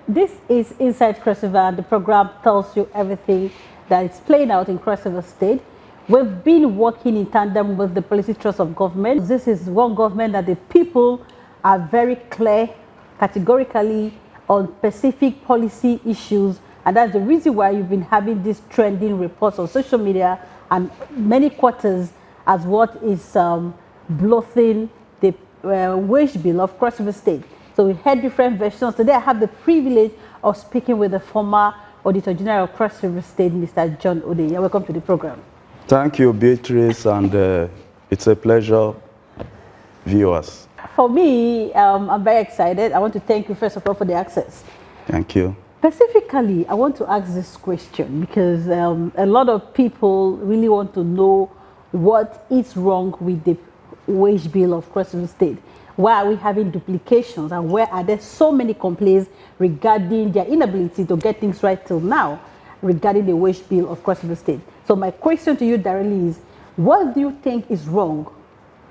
This is Inside Cross River. The program tells you everything that is playing out in Cross River State. We've been working in tandem with the Policy Trust of Government. This is one government that the people are very clear categorically on specific policy issues, and that's the reason why you've been having these trending reports on social media and many quarters as what is bloating the wage bill of Cross River State. So we had different versions. Today I have the privilege of speaking with the former Auditor General of Cross River State, Mr. John Odey. Welcome to the program. Thank you, Beatrice, and it's a pleasure, viewers. For me, I'm very excited. I want to thank you, first of all, for the access. Thank you. Specifically, I want to ask this question because a lot of people really want to know what is wrong with the wage bill of Cross River State. Why are we having duplications, and where are there so many complaints regarding their inability to get things right till now regarding the wage bill of Cross River State? So my question to you directly is, what do you think is wrong?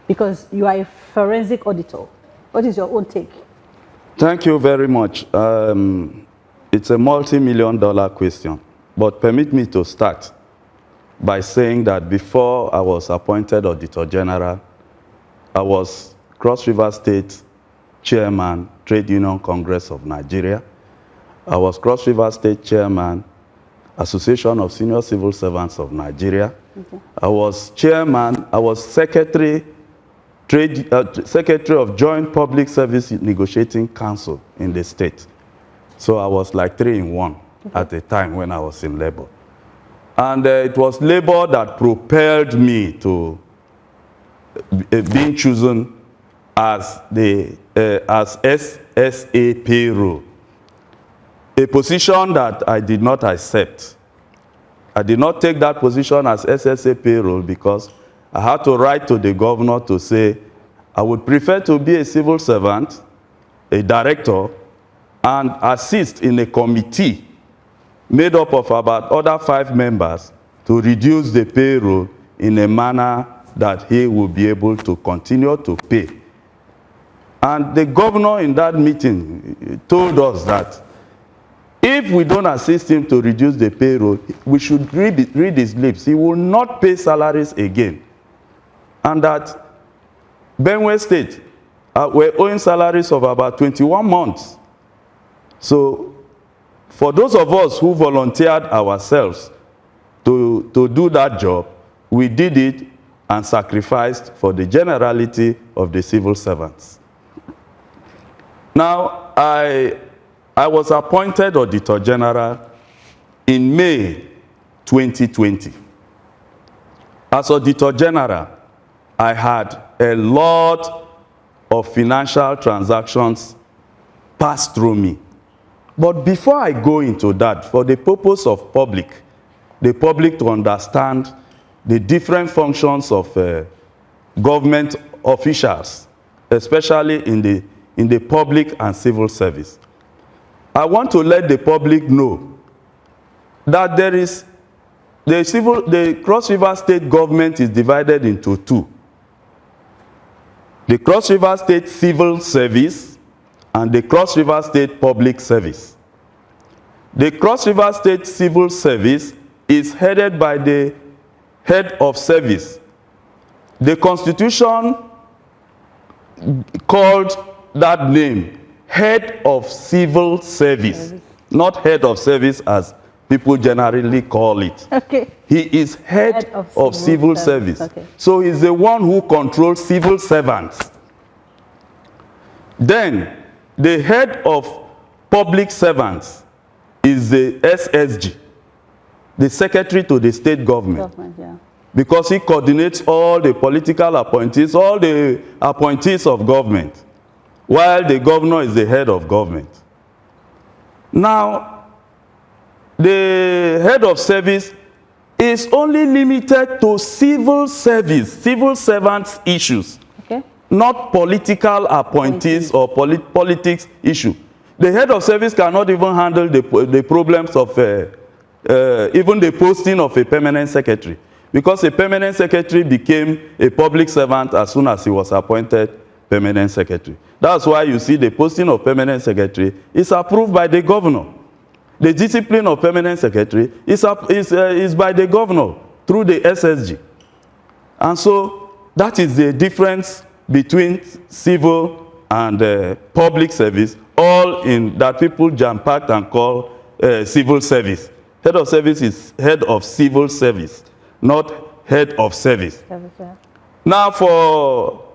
Because you are a forensic auditor. What is your own take? Thank you very much. It's a multi-million-dollar question, but permit me to start by saying that before I was appointed Auditor General, I was Cross River State Chairman, Trade Union Congress of Nigeria. I was Cross River State Chairman, Association of Senior Civil Servants of Nigeria. Okay. I was Chairman, I was Secretary of Joint Public Service Negotiating Council in the state. So I was like 3 in 1 at the time when I was in labor. And it was labor that propelled me to being chosen as SSA Payroll, a position that I did not accept. I did not take that position as SSA Payroll because I had to write to the governor to say I would prefer to be a civil servant, a director, and assist in a committee made up of about other 5 members to reduce the payroll in a manner that he will be able to continue to pay. And the governor in that meeting told us that if we don't assist him to reduce the payroll, we should read his lips. He will not pay salaries again. And that Benue State were owing salaries of about 21 months. So for those of us who volunteered ourselves to do that job, we did it and sacrificed for the generality of the civil servants. Now, I was appointed Auditor General in May 2020. As Auditor General, I had a lot of financial transactions pass through me. But before I go into that, for the purpose of the public to understand the different functions of government officials, especially in the public and civil service, I want to let the public know that there is the Cross River State government is divided into 2. The Cross River State Civil Service and the Cross River State Public Service. The Cross River State Civil Service is headed by the head of service. The Constitution called that name Head of Civil Service, not Head of Service as people generally call it. Okay. He is head of civil service. Okay. So he's the one who controls civil servants. Then the head of public servants is the SSG, the secretary to the state government. Yeah. Because he coordinates all the political appointees, all the appointees of government, while the governor is the head of government. Now, the head of service is only limited to civil service, civil servants issues, okay, not political appointees or politics issue. The head of service cannot even handle the problems of even the posting of a permanent secretary, because a permanent secretary became a public servant as soon as he was appointed permanent secretary. That's why you see the posting of permanent secretary is approved by the governor. The discipline of permanent secretary is by the governor through the SSG. And so that is the difference between civil and public service, all in that people jam-packed and call civil service. Head of service is head of civil service, not head of service. Now for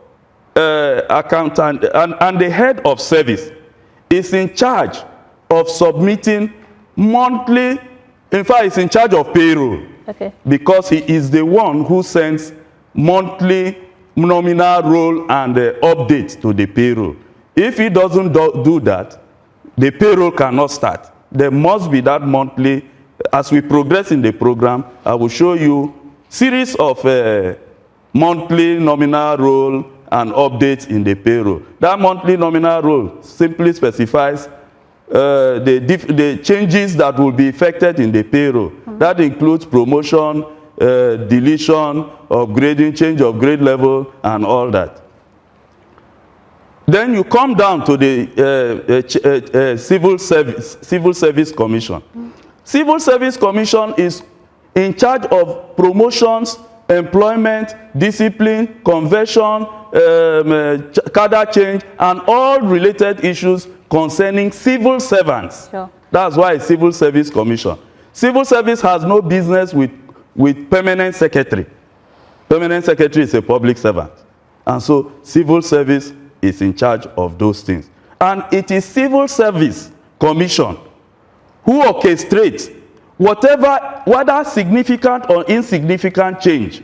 accountant, and the head of service is in charge of submitting monthly, in fact, he's in charge of payroll. Okay. Because he is the one who sends monthly nominal roll and updates to the payroll. If he doesn't do that, the payroll cannot start. There must be that monthly. As we progress in the program, I will show you series of monthly nominal roll and updates in the payroll. That monthly nominal roll simply specifies the changes that will be effected in the payroll. That includes promotion, deletion, upgrading, change of grade level, and all that. Then you come down to the Civil Service Commission. Civil Service Commission is in charge of promotions, employment, discipline, conversion, cadre change, and all related issues concerning civil servants. Sure. That's why it's Civil Service Commission. Civil service has no business with permanent secretary. Permanent secretary is a public servant. And so civil service is in charge of those things. And it is Civil Service Commission who orchestrates whether significant or insignificant change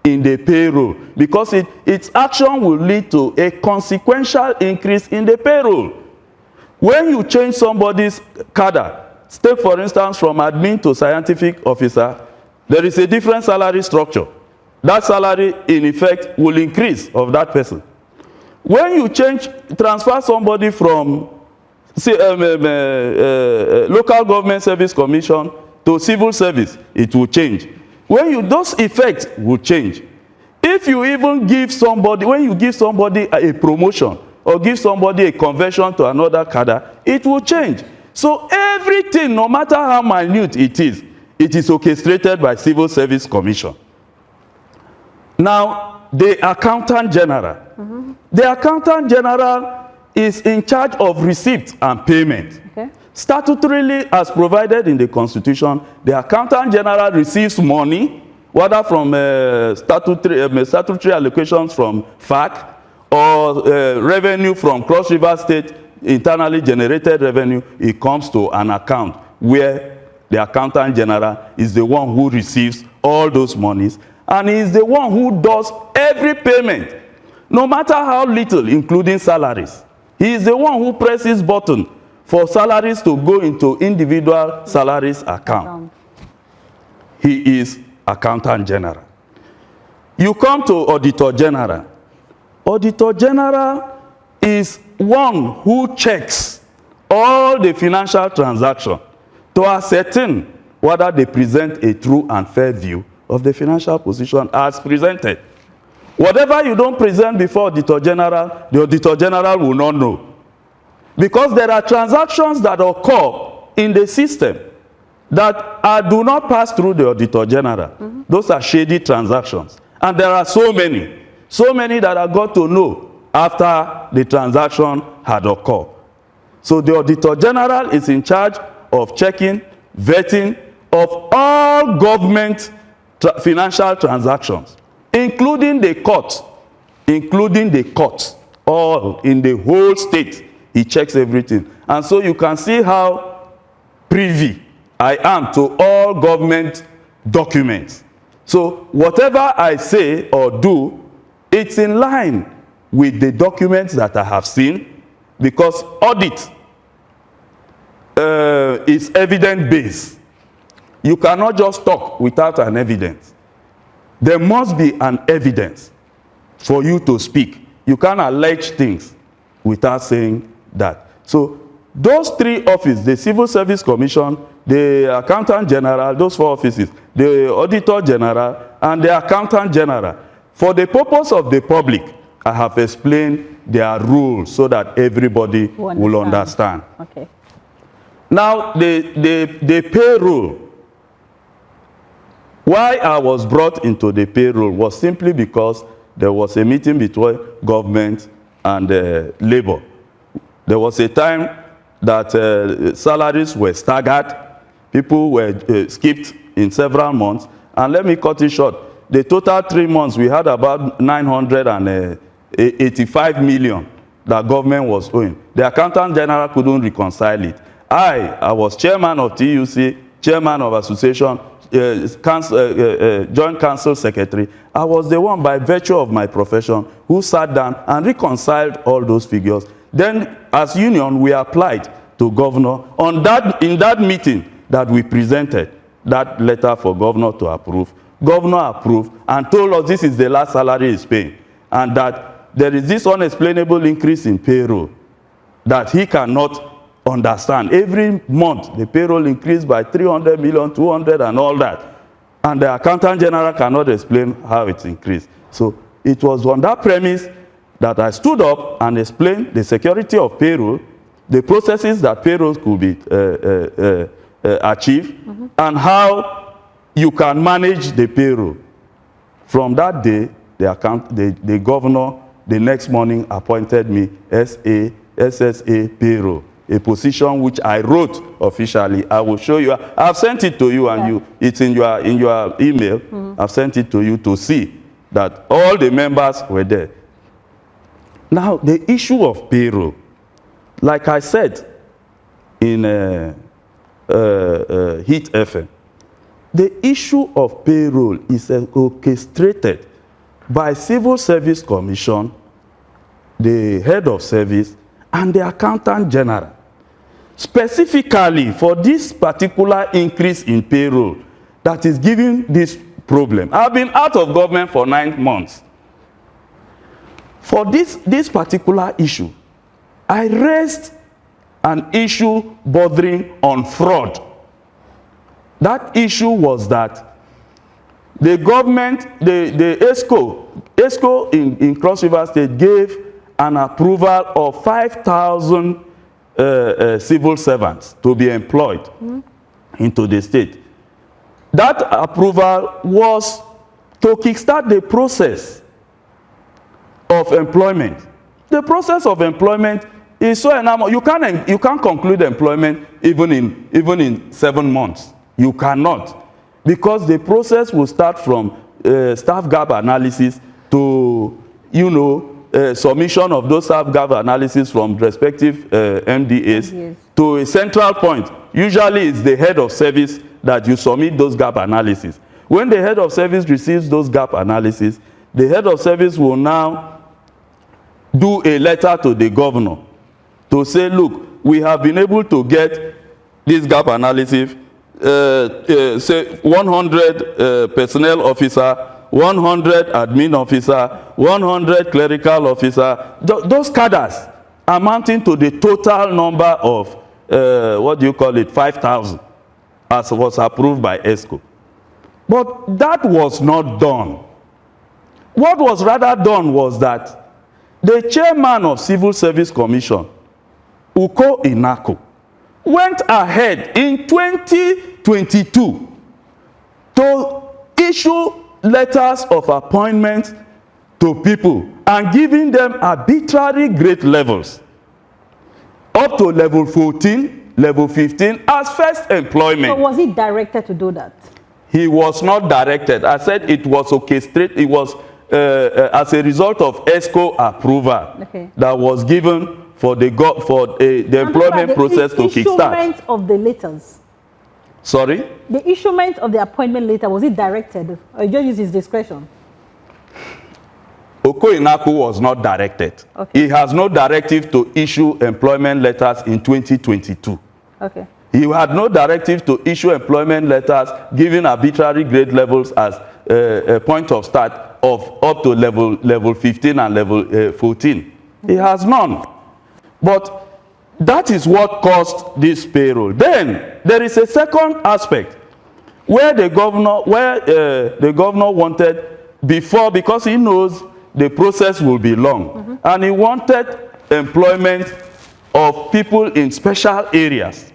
in the payroll, because its action will lead to a consequential increase in the payroll. When you change somebody's cadre, take for instance from admin to scientific officer, there is a different salary structure. That salary in effect will increase of that person. When you transfer somebody from local government service commission to civil service, it will change. Those effects will change. If you even give somebody, when you give somebody a promotion or give somebody a conversion to another cadre, it will change. So everything, no matter how minute it is orchestrated by Civil Service Commission. Now, the Accountant General. The Accountant General is in charge of receipts and payment. Okay. Statutorily, as provided in the Constitution, the Accountant General receives money, whether from statutory allocations from FAC or revenue from Cross River State, internally generated revenue. It comes to an account where the Accountant General is the one who receives all those monies, and he is the one who does every payment, no matter how little, including salaries. He is the one who presses button for salaries to go into individual salaries account. He is Accountant General. You come to Auditor General. Auditor General is one who checks all the financial transactions to ascertain whether they present a true and fair view of the financial position as presented. Whatever you don't present before Auditor General, the Auditor General will not know. Because there are transactions that occur in the system that do not pass through the Auditor General. Those are shady transactions. And there are so many that I got to know after the transaction had occurred. So the Auditor General is in charge of checking, vetting of all government financial transactions, including the courts, all in the whole state. He checks everything. And so you can see how privy I am to all government documents. So whatever I say or do, it's in line with the documents that I have seen, because audit is evidence-based. You cannot just talk without an evidence. There must be an evidence for you to speak. You can't allege things without saying that. So those three offices, the Civil Service Commission, the Accountant General, those four offices, the Auditor General, and the Accountant General, for the purpose of the public, I have explained their rules so that everybody will understand. Okay. Now, the payroll, why I was brought into the payroll was simply because there was a meeting between government and labor. There was a time that salaries were staggered, people were skipped in several months, and let me cut it short. The total 3 months, we had about 985 million that government was owing. The accountant general couldn't reconcile it. I was chairman of TUC, chairman of association, joint council secretary. I was the one, by virtue of my profession, who sat down and reconciled all those figures. Then, as union, we applied to governor on that, in that meeting that we presented that letter for governor to approve. Governor approved and told us this is the last salary he's paying, and that there is this unexplainable increase in payroll that he cannot understand. Every month, the payroll increased by 300 million, 200 and all that. And the accountant general cannot explain how it's increased. So it was on that premise that I stood up and explained the security of payroll, the processes that payroll could be achieved, and how you can manage the payroll. From that day, the governor, the next morning, appointed me SSA payroll, a position which I wrote officially. I will show you. I've sent it to you, and it's in your email. I've sent it to you to see that all the members were there. Now, the issue of payroll, like I said in Heat FM, the issue of payroll is orchestrated by Civil Service Commission, the head of service, and the accountant general, specifically for this particular increase in payroll that is giving this problem. I've been out of government for 9 months. For this particular issue, I raised an issue bordering on fraud. That issue was that the government, the ESCO in Cross River State gave an approval of 5,000 civil servants to be employed into the state. That approval was to kickstart the process of employment. The process of employment is so enormous. You can't conclude employment even in 7 months. You cannot, because the process will start from staff gap analysis to, submission of those staff gap analysis from respective MDAs to a central point. Usually it's the head of service that you submit those gap analysis. When the head of service receives those gap analysis, the head of service will now do a letter to the governor to say, look, we have been able to get this gap analysis, say 100 personnel officer, 100 admin officer, 100 clerical officer, those cadres amounting to the total number of, 5,000, as was approved by ESCO. But that was not done. What was rather done was that the chairman of Civil Service Commission, Uko Inako, went ahead in 2022 to issue letters of appointment to people and giving them arbitrary grade levels up to level 14, level 15 as first employment. So was he directed to do that? He was not directed. I said it was orchestrated. It was as a result of ESCO approval that was given for the employment process to kickstart. The issuement of the letters. Sorry? The issuement of the appointment letter, was it directed or you just use his discretion? Oko Inaku was not directed. Okay. He has no directive to issue employment letters in 2022. Okay. He had no directive to issue employment letters giving arbitrary grade levels as a point of start of up to level 15 and level 14. He has none. But that is what caused this payroll. Then there is a second aspect where the governor wanted before, because he knows the process will be long. And he wanted employment of people in special areas.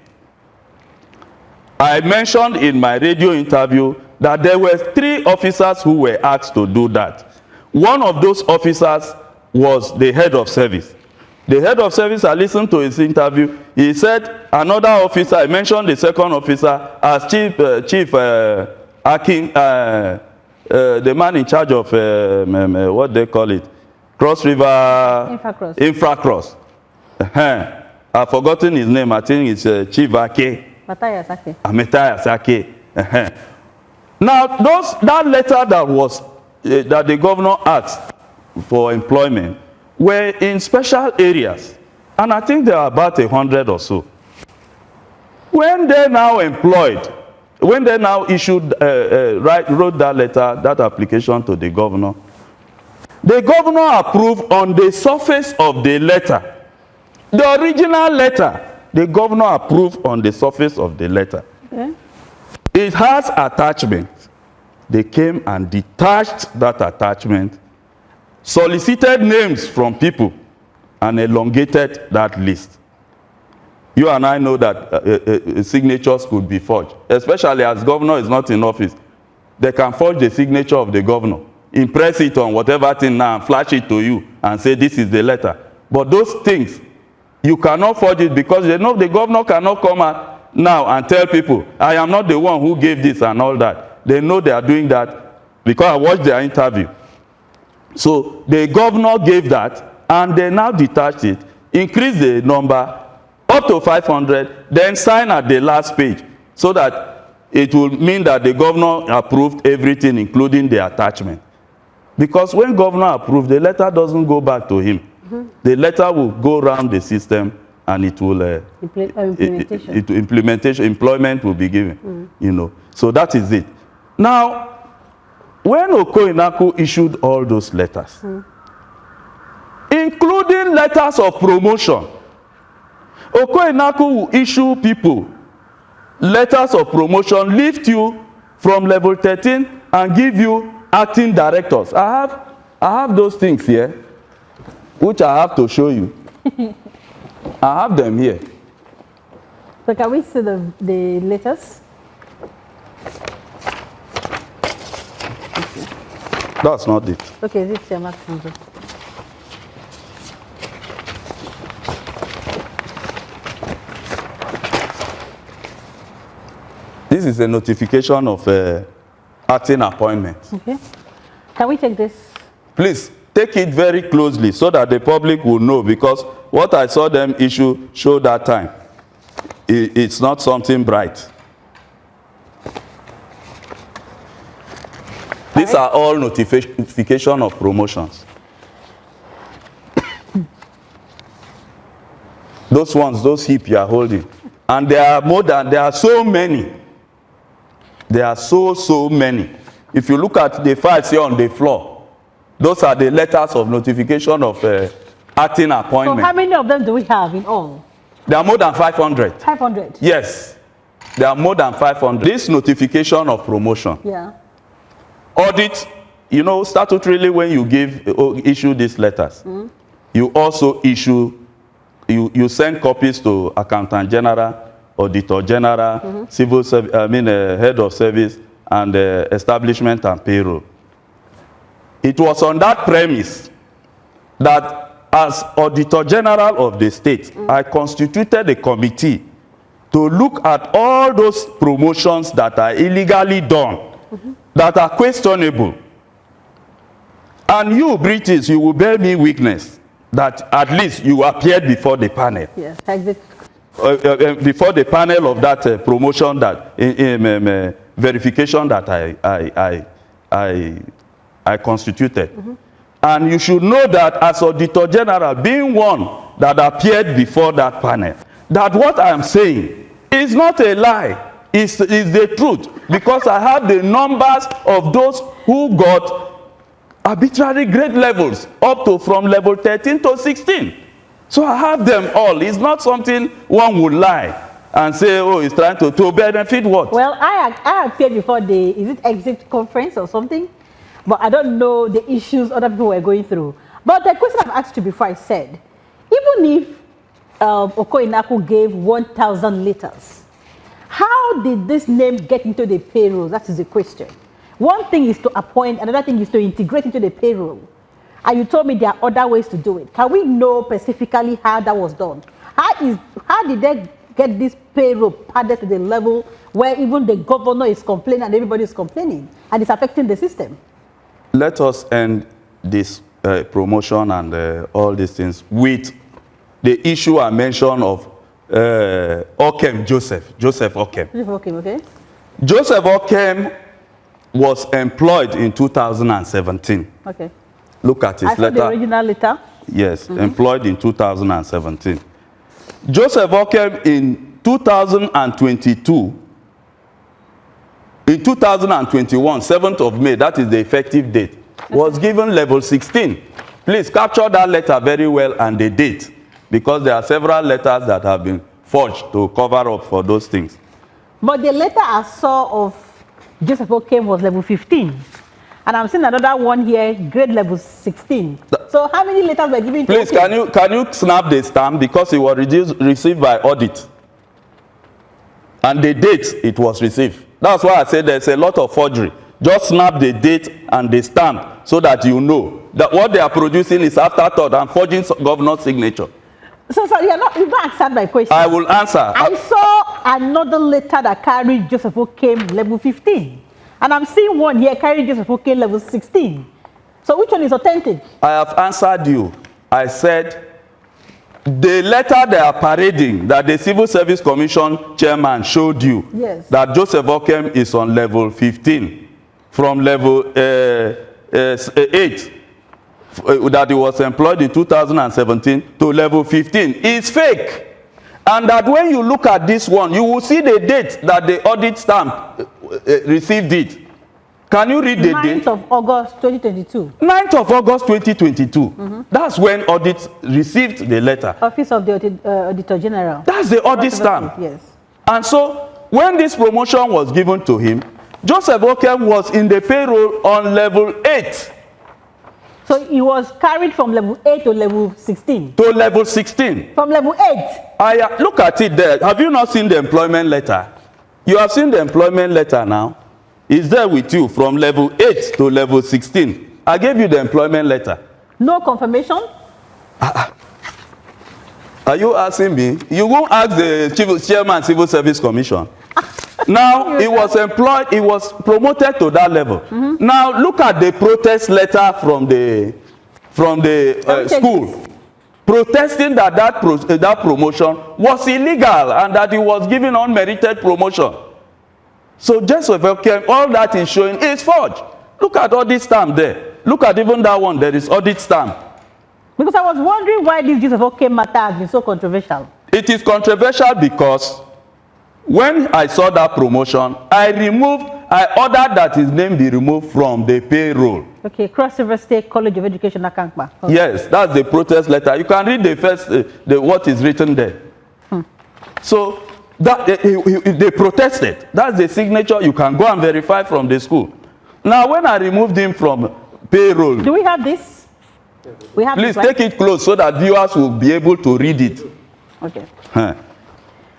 I mentioned in my radio interview that there were 3 officers who were asked to do that. One of those officers was the head of service. The head of service, I listened to his interview. He said another officer, I mentioned the second officer as Chief Okim, the man in charge of what they call it, Cross River Infracross. I've forgotten his name. I think it's Chief Ake. Matthias Ake. Now, that letter that was that the governor asked for employment were in special areas, and I think there are about 100 or so. When they now employed, when they now issued, wrote that letter, that application to the governor approved on the surface of the letter. The original letter, the governor approved on the surface of the letter. Okay. It has attachment. They came and detached that attachment, solicited names from people, and elongated that list. You and I know that signatures could be forged, especially as governor is not in office. They can forge the signature of the governor, impress it on whatever thing now, and flash it to you, and say this is the letter. But those things, you cannot forge it because they know the governor cannot come out now and tell people, I am not the one who gave this and all that. They know they are doing that because I watched their interview. So the governor gave that, and they now detached it, increased the number up to 500, then sign at the last page, so that it will mean that the governor approved everything, including the attachment. Because when governor approved, the letter doesn't go back to him. The letter will go around the system, and it will employment will be given. You know, so that is it. Now, when Okoinaku issued all those letters, including letters of promotion, Okoinaku will issue people letters of promotion, lift you from level 13 and give you acting directors. I have those things here, which I have to show you. I have them here. So can we see the letters? That's not it. Okay, this is your mark. This is a notification of acting appointment. Okay. Can we take this? Please, take it very closely so that the public will know, because what I saw them issue show that time. It's not something bright. These are all notification of promotions. Those ones, those heap you are holding. And there are more than, there are so many. There are so many. If you look at the files here on the floor, those are the letters of notification of acting appointment. So how many of them do we have in all? There are more than 500. 500? Yes. There are more than 500. This notification of promotion. Yeah. Audit, you know, statutorily when you issue these letters, you also issue, you send copies to Accountant General, Auditor General, Civil Service, Head of Service, and Establishment and Payroll. It was on that premise that as Auditor General of the state, I constituted a committee to look at all those promotions that are illegally done, that are questionable. And you, British, you will bear me witness that at least you appeared before the panel. Yes, before the panel of that promotion, that verification that I constituted. And you should know that as Auditor General, being one that appeared before that panel, that what I am saying is not a lie. Is the truth, because I have the numbers of those who got arbitrary grade levels up to from level 13 to 16. So I have them all. It's not something one would lie and say, oh, he's trying to benefit what? Well, I appeared before the, is it exit conference or something? but I don't know the issues other people were going through. But the question I've asked you before, I said, even if Okoinaku gave 1,000 liters, how did this name get into the payroll? That is the question. One thing is to appoint, another thing is to integrate into the payroll. And you told me there are other ways to do it. Can we know specifically how that was done? How did they get this payroll padded to the level where even the governor is complaining and everybody is complaining and it's affecting the system? Let us end this promotion and all these things with the issue I mentioned of Okim Joseph Okim. Okim, okay. Joseph Okim was employed in 2017. Okay. Look at his I saw letter. the original letter. Yes, employed in 2017. Joseph Okim in 2022, in 2021, 7th of May, that is the effective date, was given level 16. Please capture that letter very well and the date, because there are several letters that have been forged to cover up for those things. But the letter I saw of Joseph Okim was level 15. And I'm seeing another one here, grade level 16. So how many letters were given to Please, Okim? can you snap the stamp, because it was received by Audit. And the date it was received. That's why I said there's a lot of forgery. Just snap the date and the stamp so that you know that what they are producing is afterthought and forging governor's signature. So you've not answered my question. I will answer. I saw another letter that carried Joseph Okim level 15. And I'm seeing one here carrying Joseph Okim level 16. So which one is authentic? I have answered you. I said the letter they are parading that the Civil Service Commission chairman showed you, yes, that Joseph Okim is on level 15 from level 8, that he was employed in 2017 to level 15 is fake. And that when you look at this one, you will see the date that the audit stamp received it. Can you read the date? 9th of August 2022. 9th of August 2022. That's when Audit received the letter. Office of the Auditor General. That's the audit stamp. Yes. And so when this promotion was given to him, Joseph Okim was in the payroll on level 8. So he was carried from level 8 to level 16. To level 16. From level 8. Look at it there. Have you not seen the employment letter? You have seen the employment letter now. It's there with you from level 8 to level 16. I gave you the employment letter. No confirmation? Are you asking me? You won't ask the chairman Civil Service Commission. Now, he was employed, he was promoted to that level. Now, look at the protest letter from the school, protesting that that promotion was illegal and that he was given unmerited promotion. So Joseph Okim, all that is showing is forged. Look at audit stamp there. Look at even that one, there is audit stamp. Because I was wondering why this Joseph Okim matter has been so controversial. It is controversial because when I saw that promotion, I ordered that his name be removed from the payroll. Okay, Cross River State College of Education, Akankpa. Okay. Yes, that's the protest letter. You can read the first, what is written there. So that they protested. That's the signature. You can go and verify from the school. Now, when I removed him from payroll, do we have this? We have. Please this, right? take it close so that viewers will be able to read it. Okay.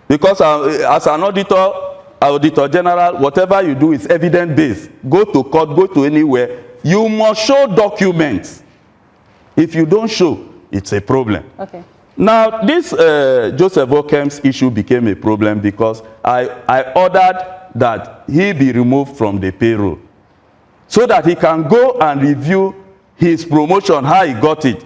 Because as an auditor general, whatever you do is evidence based. Go to court, go to anywhere. You must show documents. If you don't show, it's a problem. Okay. Now, this Joseph Okim's issue became a problem because I ordered that he be removed from the payroll so that he can go and review his promotion, how he got it.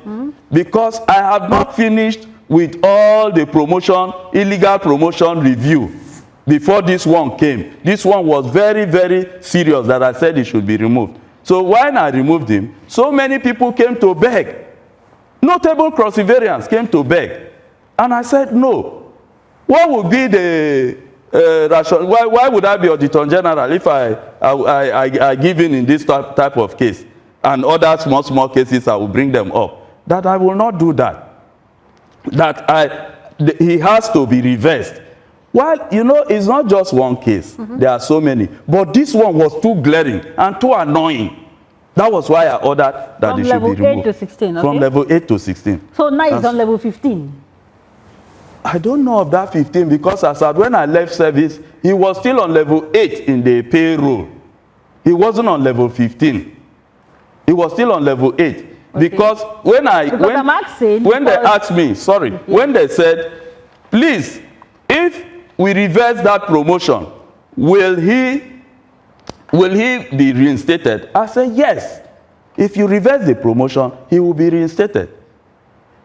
Because I have not finished with all the promotion, illegal promotion review before this one came. This one was very, very serious that I said he should be removed. So when I removed him, so many people came to beg. Notable cross-riverians came to beg. And I said, no. What would be the ration? Why would I be Auditor General if I give in this type of case? And other small cases, I will bring them up. That I will not do that. That he has to be reversed. Well, you know, it's not just one case. There are so many. But this one was too glaring and too annoying That was why I ordered that they should be removed. From level 8 to 16, okay? From level 8 to 16. So now it's on level 15. I don't know of that 15 because as at when I left service, he was still on level 8 in the payroll. He wasn't on level 15. He was still on level 8. Okay. Because when they asked me, sorry, when they said, please, if we reverse that promotion, will he be reinstated? I said, yes. If you reverse the promotion, he will be reinstated.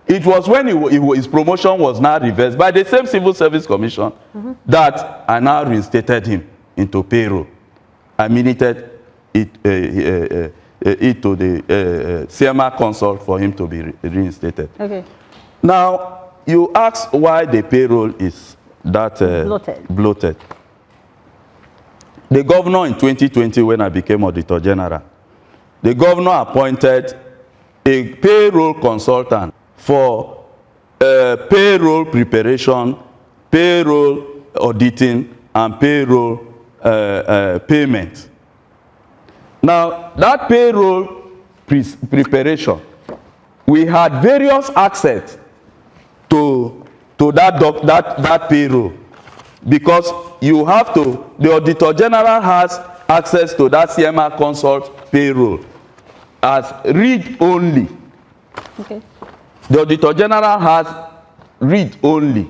It was when his promotion was now reversed by the same Civil Service Commission that I now reinstated him into payroll. I minuted it to the CMA consult for him to be reinstated. Okay. Now, you ask why the payroll is that bloated. The governor in 2020, when I became Auditor General, the governor appointed a payroll consultant for payroll preparation, payroll auditing, and payroll payment. Now, that payroll preparation, we had various access to that payroll because you have to, the Auditor General has access to that CMA consult payroll as read only. Okay. The Auditor General has read only.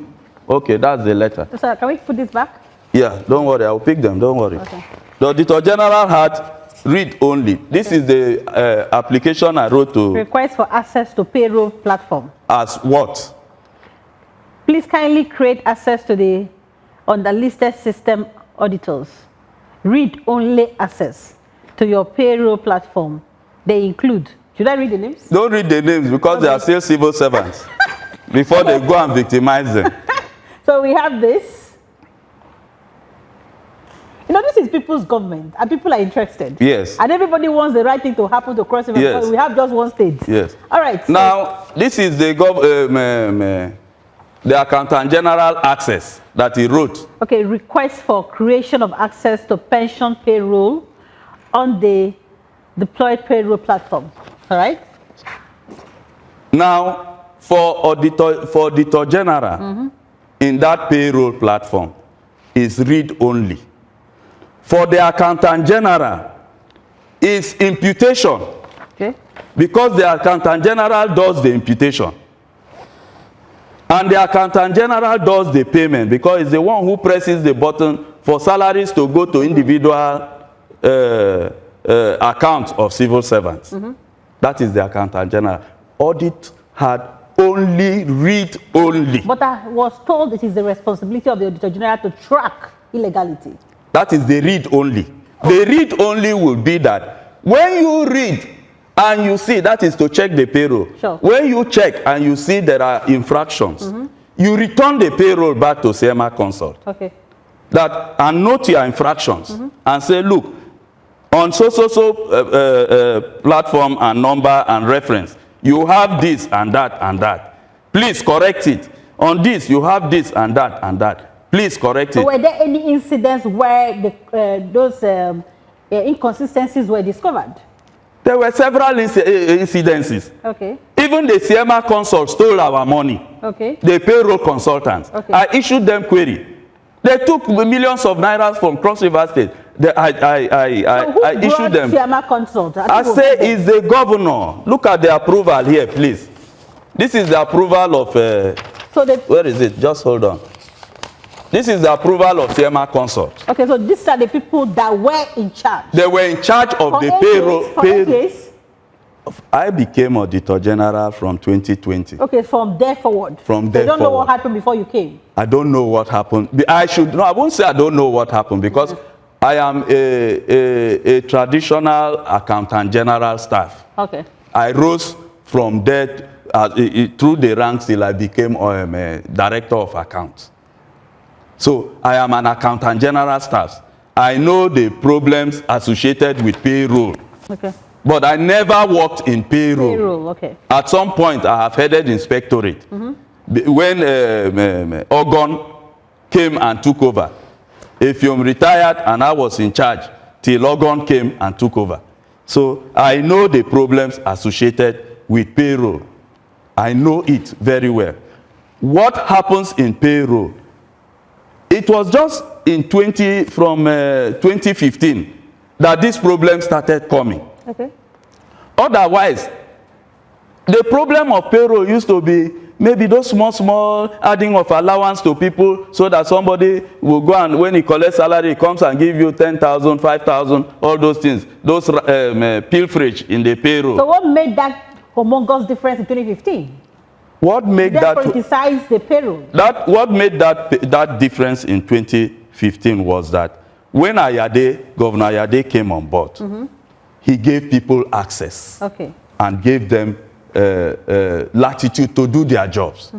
Okay, that's the letter. So can we put this back? Yeah, don't worry, I'll pick them, don't worry. Okay. The Auditor General had read only. This is the application I wrote to... Request for access to payroll platform. As what? Please kindly create access to the underlisted system auditors. Read only access to your payroll platform. They include... Should I read the names? Don't read the names because they are still civil servants before they go and victimize them. So we have this. You know, this is people's government and people are interested. Yes. And everybody wants the right thing to happen to cross river. Yes. We have just one state. Yes. All right. So now, this is the Accountant General access that he wrote. Okay, request for creation of access to pension payroll on the deployed payroll platform. All right. Now, for Auditor General, in that payroll platform, is read only. For the Accountant General, is imputation. Okay. Because the Accountant General does the imputation. And the Accountant General does the payment because it's the one who presses the button for salaries to go to individual accounts of civil servants. That is the Accountant General. Audit had only read only. But I was told it is the responsibility of the Auditor General to track illegality. That is the read only. The read only will be that when you read and you see, that is to check the payroll. Sure. When you check and you see there are infractions, you return the payroll back to CMA consult. Okay. That and note your infractions and say, look, on platform and number and reference, you have this and that and that. Please correct it. On this, you have this and that and that. Please correct it. So were there any incidents where those inconsistencies were discovered? There were several incidences. Okay. Even the CMA consult stole our money. Okay. The payroll consultants. Okay. I issued them query. They took millions of nairas from Cross River State. I issued them. CMA consult? I say it's the governor. Look at the approval here, please. This is the approval of. Where is it? Just hold on. This is the approval of CMA consult. Okay, so these are the people that were in charge. They were in charge of the payroll. I became Auditor General from 2020. Okay, from there forward. From there forward. You don't know what happened before you came? I don't know what happened. I won't say I don't know what happened because I am a traditional Accountant General staff. Okay. I rose from there through the ranks till I became Director of Accounts. So I am an Accountant General staff. I know the problems associated with payroll. Okay. But I never worked in payroll. Payroll, okay. At some point, I have headed inspectorate. When Okim came and took over, Effium retired and I was in charge till Okim came and took over. So I know the problems associated with payroll. I know it very well. What happens in payroll? It was just in 2015 that this problem started coming. Okay. Otherwise, the problem of payroll used to be maybe those small adding of allowance to people so that somebody will go and when he collects salary, he comes and give you 10,000, 5,000, all those things, those pilferage in the payroll. So what made that humongous difference in 2015? What made that politicize the payroll? What made that difference in 2015 was that when Governor Ayade came on board, he gave people access and gave them latitude to do their jobs.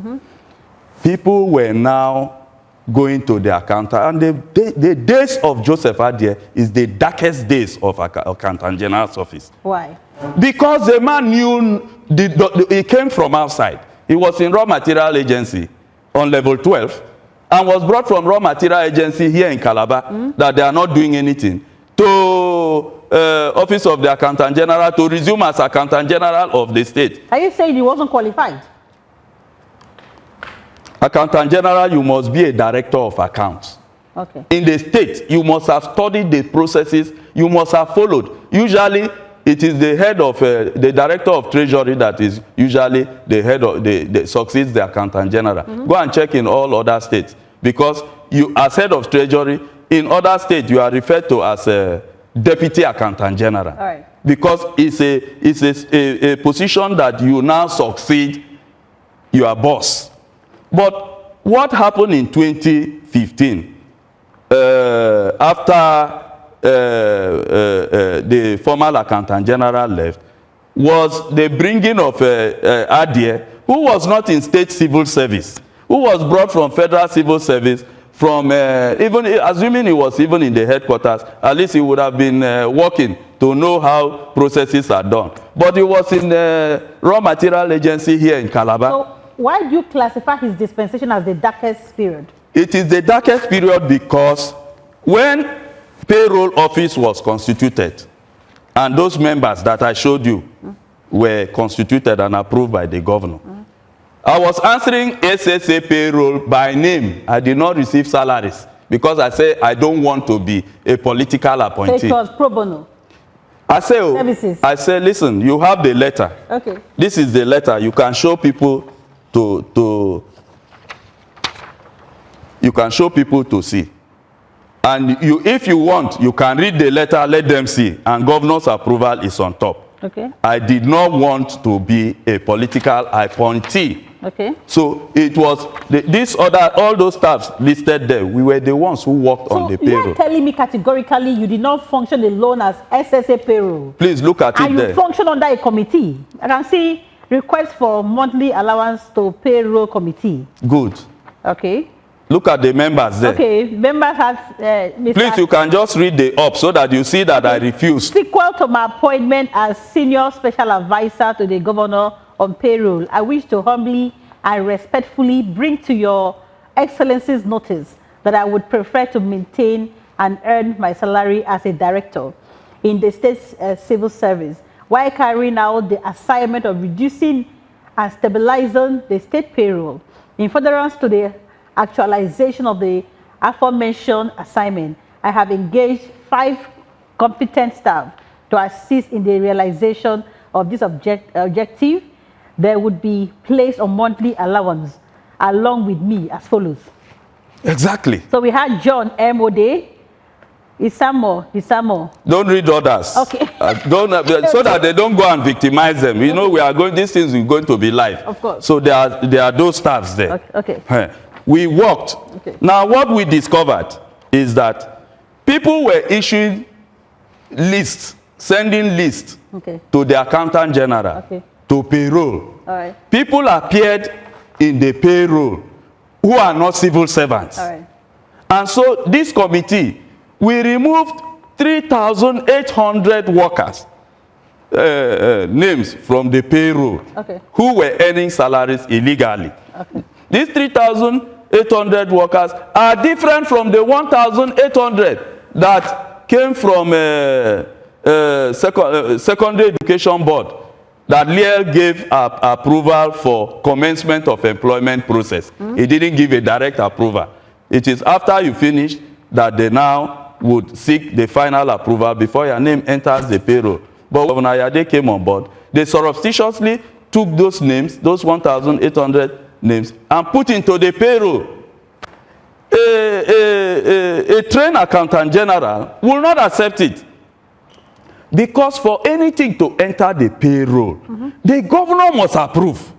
People were now going to their accountant, and the days of Joseph Adie is the darkest days of Accountant General's office. Why? Because the man knew he came from outside. He was in raw material agency on level 12 and was brought from raw material agency here in Calabar that they are not doing anything to office of the Accountant General to resume as Accountant General of the state. Are you saying he wasn't qualified? Accountant General, you must be a director of accounts. Okay. In the state, you must have studied the processes, you must have followed. Usually, it is the head of the director of treasury that is usually the head of the succeeds the Accountant General. Go and check in all other states, because you as head of treasury in other states you are referred to as a deputy Accountant General. All right. Because it's a position that you now succeed your boss. But what happened in 2015 after the former Accountant General left was the bringing of Adie, who was not in state civil service, who was brought from federal civil service, from even assuming he was even in the headquarters, at least he would have been working to know how processes are done. But he was in the raw material agency here in Calabar. So why do you classify his dispensation as the darkest period? It is the darkest period because when payroll office was constituted, and those members that I showed you were constituted and approved by the governor, I was answering SSA payroll by name. I did not receive salaries because I said I don't want to be a political appointee. So it was pro bono. I said, listen, you have the letter. Okay. This is the letter. You can show people to see. And if you want, you can read the letter, let them see, and governor's approval is on top. Okay. I did not want to be a political appointee. Okay. So it was all those staffs listed there. We were the ones who worked on the payroll. You're telling me categorically you did not function alone as SSA payroll. Please look at it there. And you function under a committee. I can see request for monthly allowance to payroll committee. Good. Okay. Look at the members there. Okay, members have... Please, you can just read the up so that you see that I refused. Sequel to my appointment as Senior Special Advisor to the Governor on Payroll, I wish to humbly and respectfully bring to your Excellency's notice that I would prefer to maintain and earn my salary as a director in the state's civil service, while carrying out the assignment of reducing and stabilizing the state payroll in furtherance to the actualization of the aforementioned assignment. I have engaged 5 competent staff to assist in the realization of this objective. They would be placed on monthly allowance along with me as follows. Exactly. So we had John M. Odey, Isamo. Don't read others. Okay. So that they don't go and victimize them. You know, these things are going to be live. Of course. So there are those staffs there. Okay. We worked. Okay. Now, what we discovered is that people were issuing lists, sending lists to the Accountant General, to payroll. All right. People appeared in the payroll who are not civil servants. All right. And so this committee, we removed 3,800 workers, names from the payroll who were earning salaries illegally. Okay. These 3,800 workers are different from the 1,800 that came from Secondary Education Board that Liel gave approval for commencement of employment process. He didn't give a direct approval. It is after you finish that they now would seek the final approval before your name enters the payroll. But when Ayade came on board, they surreptitiously took those names, those 1,800 names, and put into the payroll. A trained accountant general will not accept it. Because for anything to enter the payroll, the governor must approve.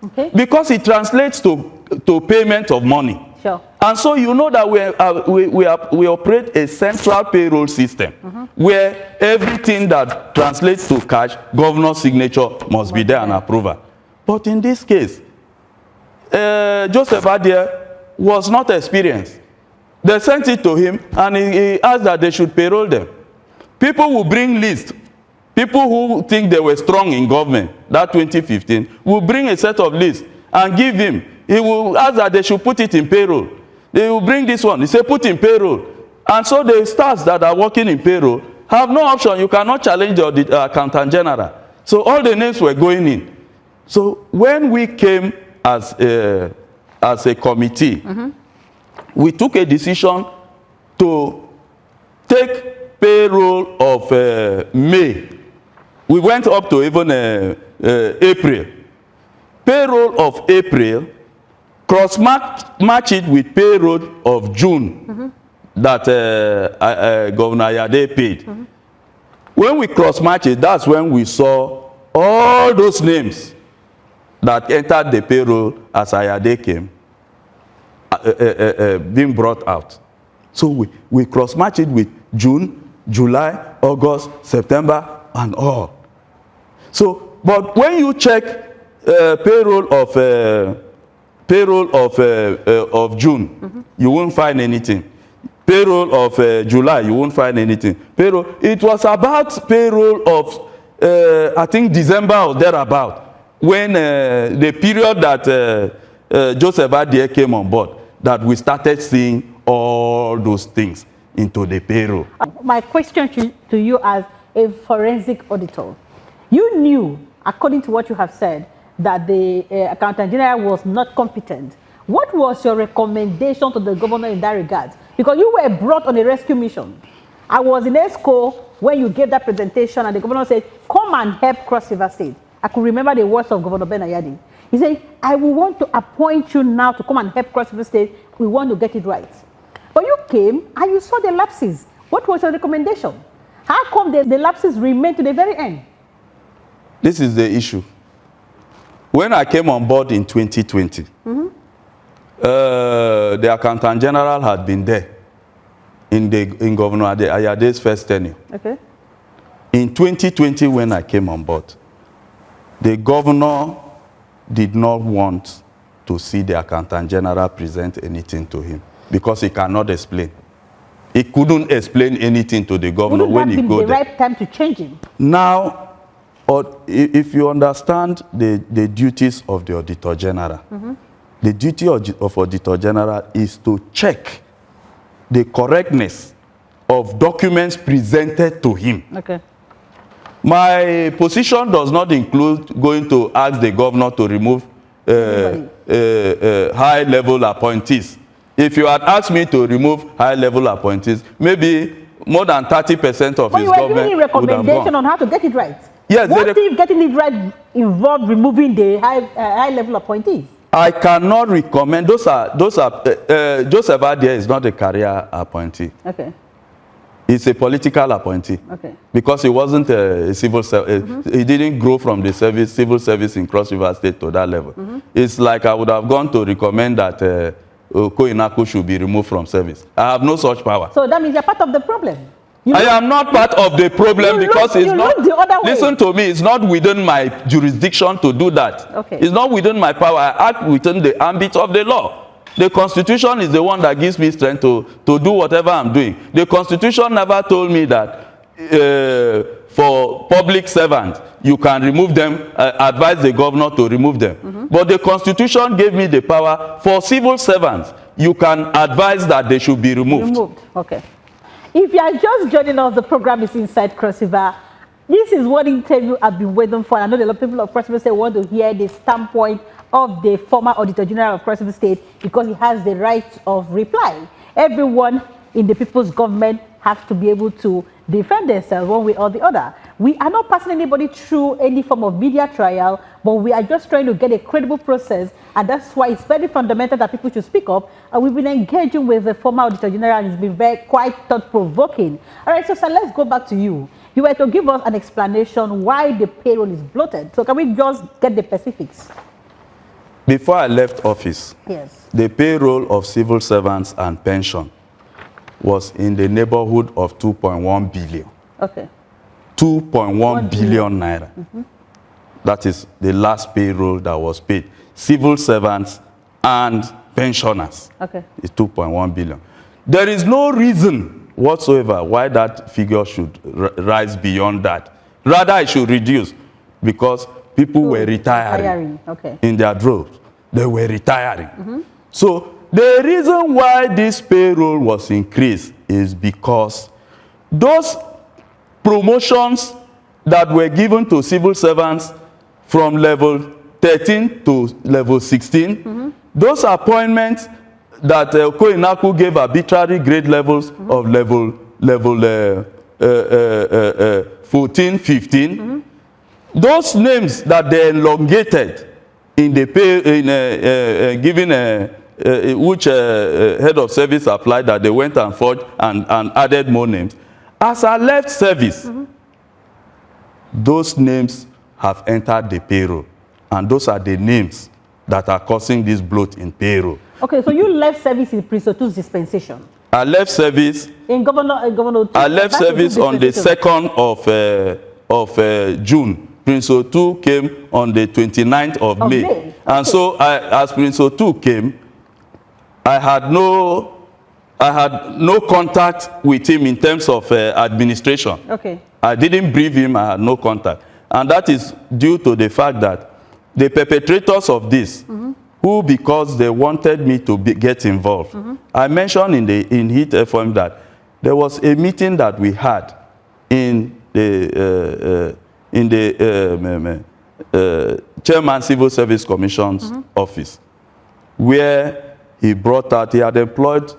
Okay. Because it translates to payment of money. Sure. And so you know that we operate a central payroll system where everything that translates to cash, governor's signature must be there and approval. But in this case, Joseph Adie was not experienced. They sent it to him and he asked that they should payroll them. People will bring lists. People who think they were strong in government, that 2015, will bring a set of lists and give him. He will ask that they should put it in payroll. They will bring this one. He say put in payroll. And so the staffs that are working in payroll have no option. You cannot challenge the accountant general. So all the names were going in. So when we came as a committee, we took a decision to take payroll of May. We went up to even April. Payroll of April, cross-match it with payroll of June that Governor Ayade paid. When we cross-match it, that's when we saw all those names that entered the payroll as Ayade came being brought out. So we cross-match it with June, July, August, September, and all. So, but when you check payroll of June, you won't find anything. Payroll of July, you won't find anything. Payroll, it was about payroll of I think December or thereabout, when the period that Joseph Adie came on board, that we started seeing all those things into the payroll. My question to you as a forensic auditor, you knew, according to what you have said, that the accountant general was not competent. What was your recommendation to the governor in that regard? Because you were brought on a rescue mission. I was in ESCO when you gave that presentation and the governor said, come and help Cross River State. I could remember the words of Governor Ben Ayade. He said, I will want to appoint you now to come and help Cross River State. We want to get it right. But you came and you saw the lapses. What was your recommendation? How come the lapses remained to the very end? This is the issue. When I came on board in 2020, the accountant general had been there in Governor Ayade's first tenure. Okay. In 2020, when I came on board, the governor did not want to see the accountant general present anything to him because he cannot explain. He couldn't explain anything to the governor when he go there. Wouldn't that be the right time to change him? Now, if you understand the duties of the Auditor General, the duty of Auditor General is to check the correctness of documents presented to him. Okay. My position does not include going to ask the governor to remove high-level appointees. If you had asked me to remove high-level appointees, maybe more than 30% of his government would have gone. But you were giving recommendation on how to get it right. Yes. What if getting it right involved removing the high-level appointees? I cannot recommend. Those are Joseph Adie is not a career appointee. Okay. He's a political appointee. Okay. Because he wasn't a civil service. He didn't grow from the civil service in Cross River State to that level. It's like I would have gone to recommend that Koinaku should be removed from service. I have no such power. So that means you're part of the problem. I am not part of the problem because it's not. Listen to me, it's not within my jurisdiction to do that. Okay. It's not within my power. I act within the ambit of the law. The Constitution is the one that gives me strength to do whatever I'm doing. The Constitution never told me that for public servants, you can remove them, advise the governor to remove them. But the Constitution gave me the power for civil servants. You can advise that they should be removed. Okay. If you are just joining us, the program is Inside Cross River. This is one interview I've been waiting for. I know a lot of people of Cross River State want to hear the standpoint of the former Auditor General of Cross River State because he has the right of reply. Everyone in the people's government has to be able to defend themselves one way or the other. We are not passing anybody through any form of media trial, but we are just trying to get a credible process, and that's why it's very fundamental that people should speak up. And we've been engaging with the former Auditor General, and it's been quite thought-provoking. All right, so sir, let's go back to you. You were to give us an explanation why the payroll is bloated. So can we just get the specifics? Before I left office, yes, the payroll of civil servants and pension was in the neighborhood of 2.1 billion. Okay. 2.1 billion naira. That is the last payroll that was paid. Civil servants and pensioners. Okay. Is 2.1 billion. There is no reason whatsoever why that figure should rise beyond that. Rather, it should reduce because people were retiring okay, in their droves. They were retiring. So the reason why this payroll was increased is because those promotions that were given to civil servants from level 13 to level 16, those appointments that Okim gave arbitrary grade levels of level 14, 15, those names that they elongated in the pay, given which head of service applied, that they went and forged and added more names. As I left service, those names have entered the payroll, and those are the names that are causing this bloat in payroll. Okay, so you left service in Prince Otu's dispensation. I left service. In Governor Otu, I left service on the 2nd of June. Prince Otu came on the 29th of May. Okay. And so, as Prince Otu came, I had no contact with him in terms of administration. Okay. I didn't brief him. I had no contact, and that is due to the fact that the perpetrators of this, who, because they wanted me to get involved, I mentioned in Hit FM that there was a meeting that we had in the Chairman Civil Service Commission's office, where he brought out, he had employed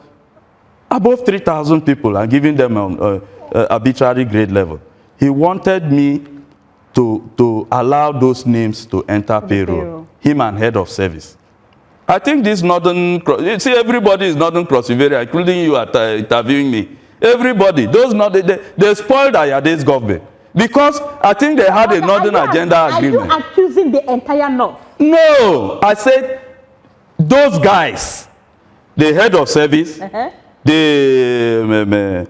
above 3,000 people and giving them an arbitrary grade level. He wanted me to allow those names to enter payroll, him and head of service. I think this northern, you see, everybody is northern Cross River, including you at interviewing me. Everybody, those northern, they spoiled Ayade's government because I think they had a northern agenda agreement. Are you accusing the entire north? No, I said those guys, the head of service, the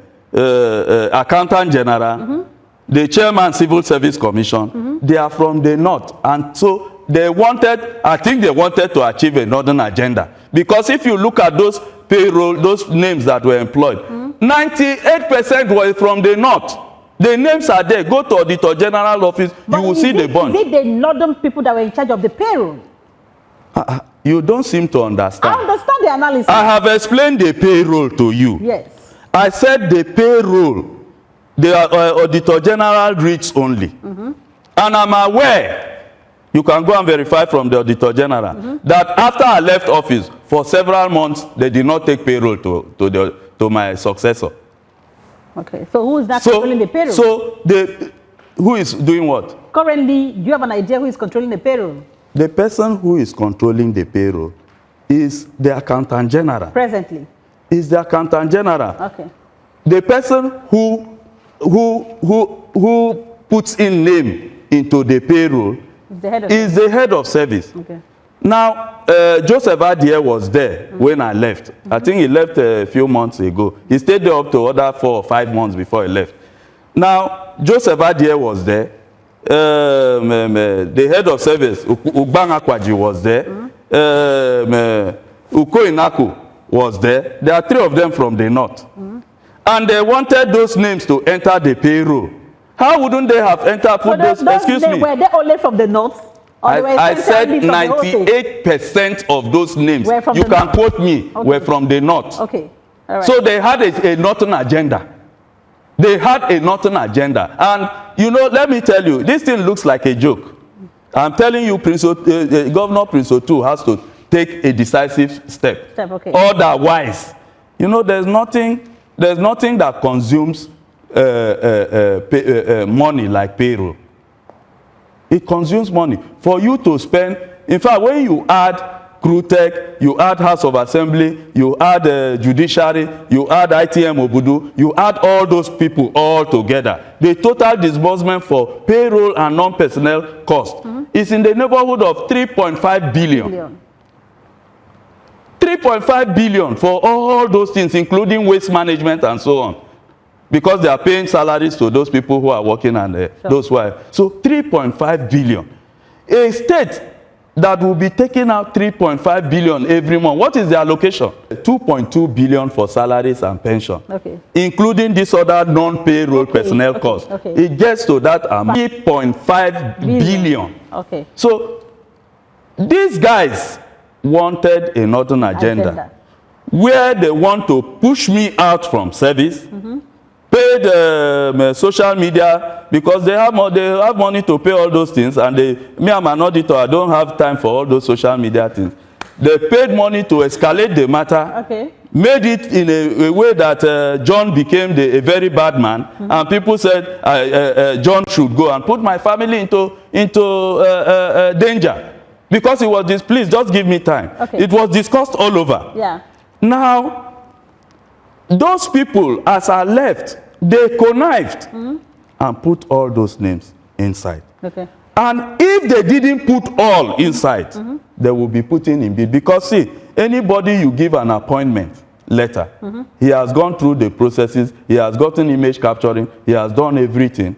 accountant general, the chairman civil service commission, they are from the north, and so they wanted, I think they wanted to achieve a northern agenda, because if you look at those payroll, those names that were employed, 98% were from the north. The names are there. Go to Auditor General office, but you will see the bond. Is it the northern people that were in charge of the payroll? You don't seem to understand. I understand the analysis. I have explained the payroll to you. Yes. I said the payroll, the Auditor General reads only. And I'm aware, you can go and verify from the Auditor General, that after I left office, for several months, they did not take payroll to my successor. Okay, so who is that controlling the payroll? So, who is doing what? Currently, do you have an idea who is controlling the payroll? The person who is controlling the payroll is the Accountant General. Presently? Is the Accountant General. Okay. The person who puts in name into the payroll is the head of service. Okay. Now, Joseph Adier was there when I left. I think he left a few months ago. He stayed there up to other 4 or 5 months before he left. Now, Joseph Adier was there. The head of service, Ugbang Akwaji, was there. Uko Inaku was there. There are 3 of them from the north. And they wanted those names to enter the payroll. How wouldn't they have entered? Put those, excuse me. Were they only from the north? I said 98% of those names, you can quote me, were from the north. Okay. All right. So they had a northern agenda. They had a northern agenda. And, you know, let me tell you, this thing looks like a joke. I'm telling you, Governor Prince Otu has to take a decisive step. Okay. Otherwise, you know, there's nothing that consumes money like payroll. It consumes money. For you to spend, in fact, when you add Crutech, you add House of Assembly, you add Judiciary, you add ITM Obudu, you add all those people all together. The total disbursement for payroll and non-personnel cost is in the neighborhood of 3.5 billion. 3.5 billion for all those things, including waste management and so on. Because they are paying salaries to those people who are working and those who are. So 3.5 billion. A state that will be taking out 3.5 billion every month. What is the allocation? 2.2 billion for salaries and pension, including this other non-payroll personnel costs. It gets to that amount, 3.5 billion. So these guys wanted a northern agenda where they want to push me out from service, pay the social media, because they have money to pay all those things, and me, I'm an auditor, I don't have time for all those social media things. They paid money to escalate the matter, made it in a way that John became a very bad man, and people said John should go, and put my family into danger because he was displeased. Just give me time. It was discussed all over. Now, those people, as I left, they connived and put all those names inside. And if they didn't put all inside, they will be putting in bid. Because see, anybody you give an appointment letter, he has gone through the processes, he has gotten image capturing, he has done everything.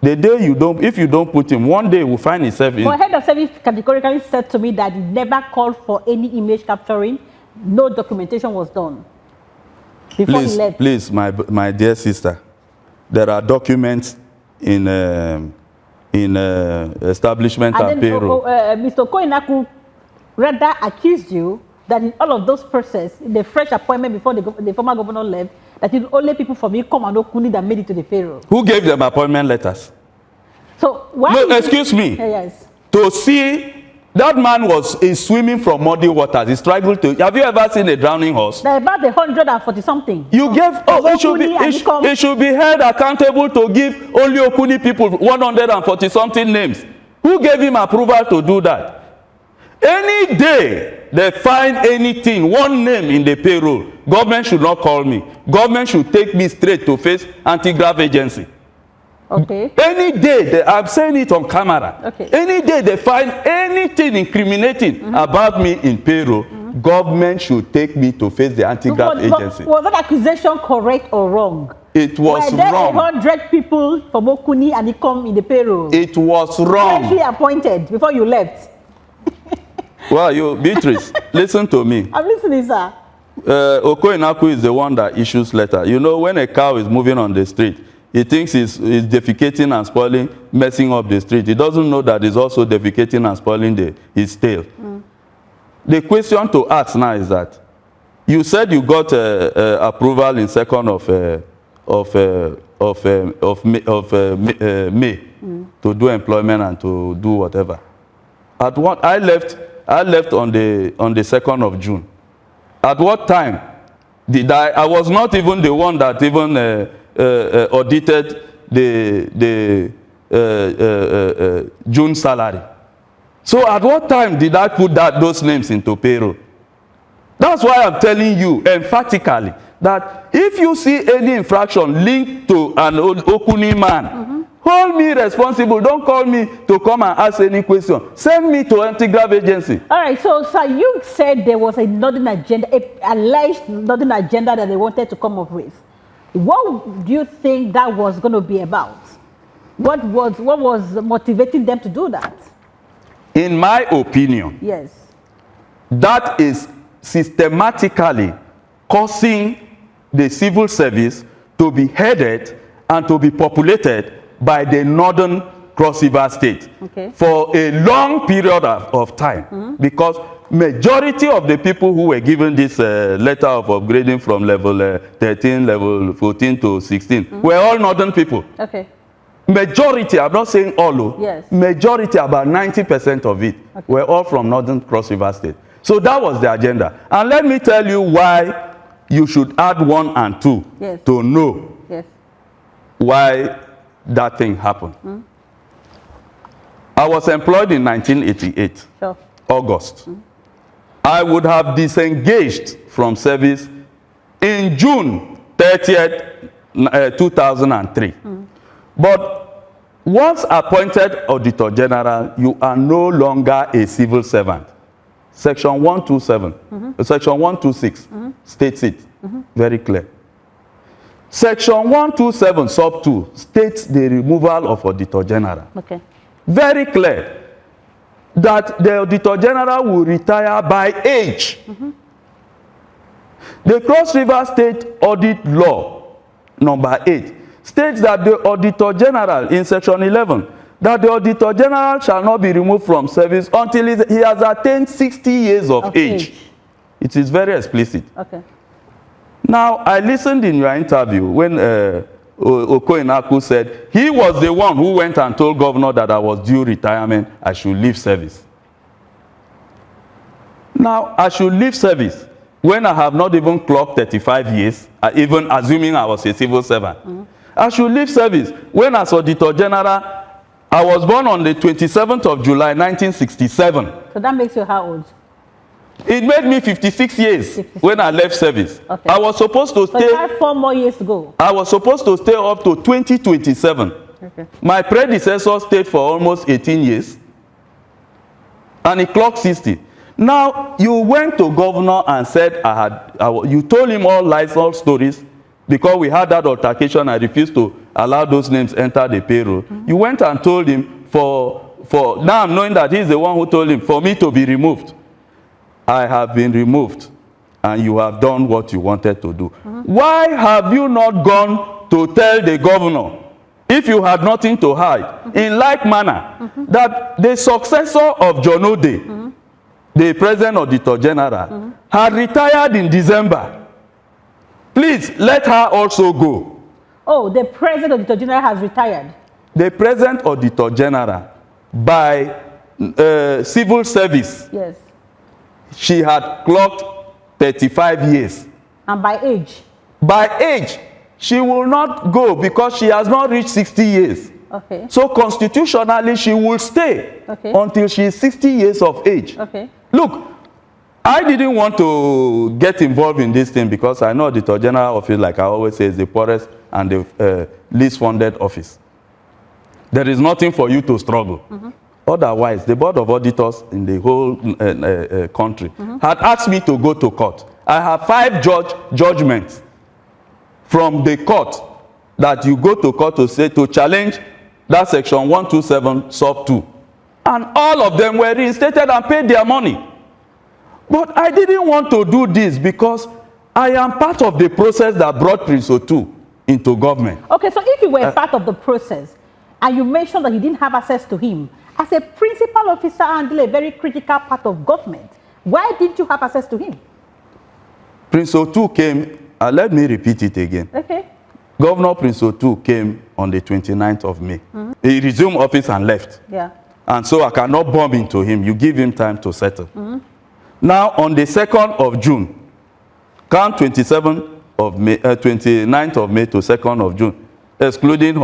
The day you don't, if you don't put him, one day he will find himself in. But head of service categorically said to me that he never called for any image capturing, no documentation was done. Please, my dear sister, there are documents in establishment and payroll. Mr. Koinaku rather accused you that in all of those processes, in the fresh appointment before the former governor left, that it's only people from Okim and Okuni that made it to the payroll. Who gave them appointment letters? So why? No, excuse me. Yes. To see. That man is swimming from muddy waters. He struggled to. Have you ever seen a drowning horse? They're about 140 something. You gave. Oh, it should be held accountable to give only Okuni people 140 something names. Who gave him approval to do that? Any day they find anything, one name in the payroll, government should not call me. Government should take me straight to face anti-graft agency. Any day, I'm saying it on camera, any day they find anything incriminating about me in payroll, government should take me to face the anti-graft agency. Was that accusation correct or wrong? It was wrong. Were there 100 people from Okuni and Okim in the payroll? It was wrong. Actually appointed before you left. Well, Beatrice, listen to me. I'm listening, sir. Okoinaku is the one that issues letter. You know, when a cow is moving on the street, he thinks he's defecating and spoiling, messing up the street. He doesn't know that he's also defecating and spoiling his tail. The question to ask now is that you said you got approval in 2nd of May to do employment and to do whatever. At what I left on the 2nd of June. At what time did I was not even the one that even audited the June salary. So at what time did I put those names into payroll? That's why I'm telling you emphatically that if you see any infraction linked to an Okuni man, hold me responsible. Don't call me to come and ask any question. Send me to anti-graft agency. All right, so sir, you said there was a northern agenda, an alleged northern agenda that they wanted to come up with. What do you think that was going to be about? What was motivating them to do that? In my opinion, yes, that is systematically causing the civil service to be headed and to be populated by the northern Cross River State for a long period of time. Because majority of the people who were given this letter of upgrading from level 13, level 14 to 16 were all northern people. Okay. Majority, I'm not saying all, yes. Majority, about 90% of it, were all from northern Cross River State. So that was the agenda. And let me tell you why you should add 1 and 2 to know why that thing happened. I was employed in 1988, August. I would have disengaged from service in June 30th, 2003. But once appointed Auditor General, you are no longer a civil servant. Section 127, Section 126 states it very clear. Section 127 sub 2 states the removal of Auditor General. Okay. Very clear that the Auditor General will retire by age. The Cross River State Audit Law, number 8, states that the Auditor General, in Section 11, that the Auditor General shall not be removed from service until he has attained 60 years of age. It is very explicit. Okay. Now, I listened in your interview when Okim said he was the one who went and told governor that I was due retirement, I should leave service. Now, I should leave service when I have not even clocked 35 years, even assuming I was a civil servant. I should leave service when, as Auditor General, I was born on the 27th of July, 1967. So that makes you how old? It made me 56 years 56. When I left service. Okay. I was supposed to stay. So you had 4 more years to go. I was supposed to stay up to 2027. Okay. My predecessor stayed for almost 18 years. And he clocked 60. Now, you went to governor and said, you told him all lies, all stories. Because we had that altercation, I refused to allow those names enter the payroll. You went and told him now I'm knowing that he's the one who told him for me to be removed. I have been removed and you have done what you wanted to do. Why have you not gone to tell the governor, if you had nothing to hide, in like manner, that the successor of John Odey, the present Auditor General, had retired in December? Please, let her also go. Oh, the present Auditor General has retired. The present Auditor General, by civil service, yes, she had clocked 35 years. And by age? By age, she will not go because she has not reached 60 years. Okay. So constitutionally, she will stay until she is 60 years of age. Okay. Look, I didn't want to get involved in this thing because I know the Auditor General office, like I always say, is the poorest and the least funded office. There is nothing for you to struggle. Otherwise, the Board of Auditors in the whole country had asked me to go to court. I have 5 judgments from the court that you go to court to challenge that Section 127 sub 2. And all of them were reinstated and paid their money. But I didn't want to do this because I am part of the process that brought Prince Otu into government. Okay, so if you were part of the process and you mentioned that you didn't have access to him, as a principal officer and a very critical part of government, why didn't you have access to him? Prince Otu came, let me repeat it again. Okay. Governor Prince Otu came on the 29th of May. He resumed office and left. Yeah. And so I cannot bump into him. You give him time to settle. Now, on the 2nd of June, count 27th of May, 29th of May to 2nd of June, excluding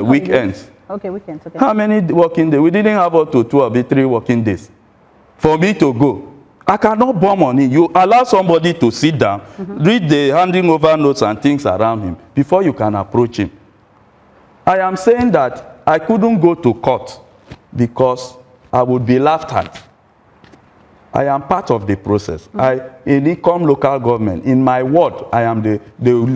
weekends. Okay, weekends. Okay. How many working days? We didn't have up to 2 or 3 working days for me to go. I cannot bomb on him. You allow somebody to sit down, read the handing over notes and things around him before you can approach him. I am saying that I couldn't go to court because I would be laughed at. I am part of the process. In Okim local government, in my ward, I am the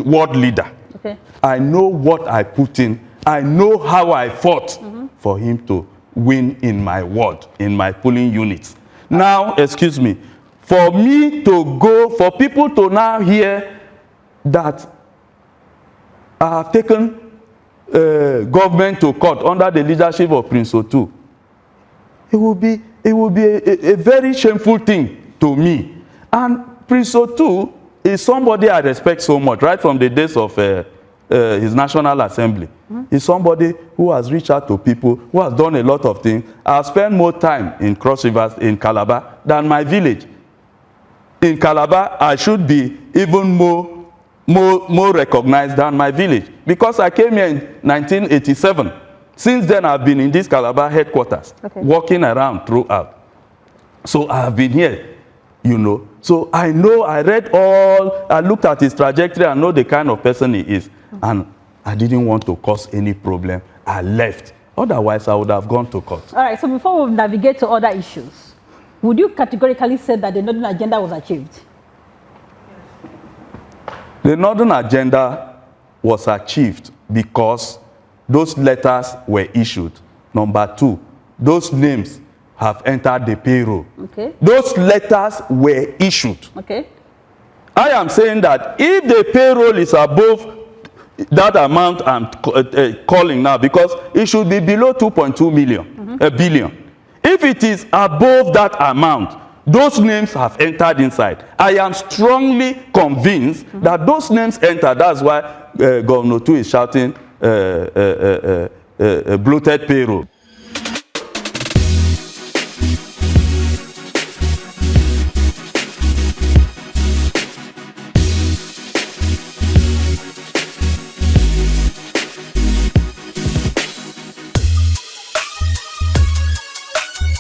ward leader. Okay. I know what I put in. I know how I fought for him to win in my ward, in my polling units. Now, excuse me, for me to go, for people to now hear that I have taken government to court under the leadership of Prince Otu, it will be it would be a very shameful thing to me. And Prince Otu is somebody I respect so much, right from the days of his National Assembly. He's somebody who has reached out to people, who has done a lot of things. I've spent more time in Cross Rivers, in Calabar, than my village. In Calabar, I should be even more recognized than my village, because I came here in 1987. Since then, I've been in this Calabar headquarters, walking around throughout. So I have been here, you know. So I know, I read all, I looked at his trajectory, I know the kind of person he is. And I didn't want to cause any problem. I left. Otherwise, I would have gone to court. All right, so before we navigate to other issues, would you categorically say that the Northern Agenda was achieved? The Northern Agenda was achieved because those letters were issued. Number two, those names have entered the payroll. Okay. Those letters were issued. Okay. I am saying that if the payroll is above that amount I'm calling now, because it should be below 2.2 million, billion. If it is above that amount, those names have entered inside. I am strongly convinced that those names entered. That's why Governor Tu is shouting bloated payroll.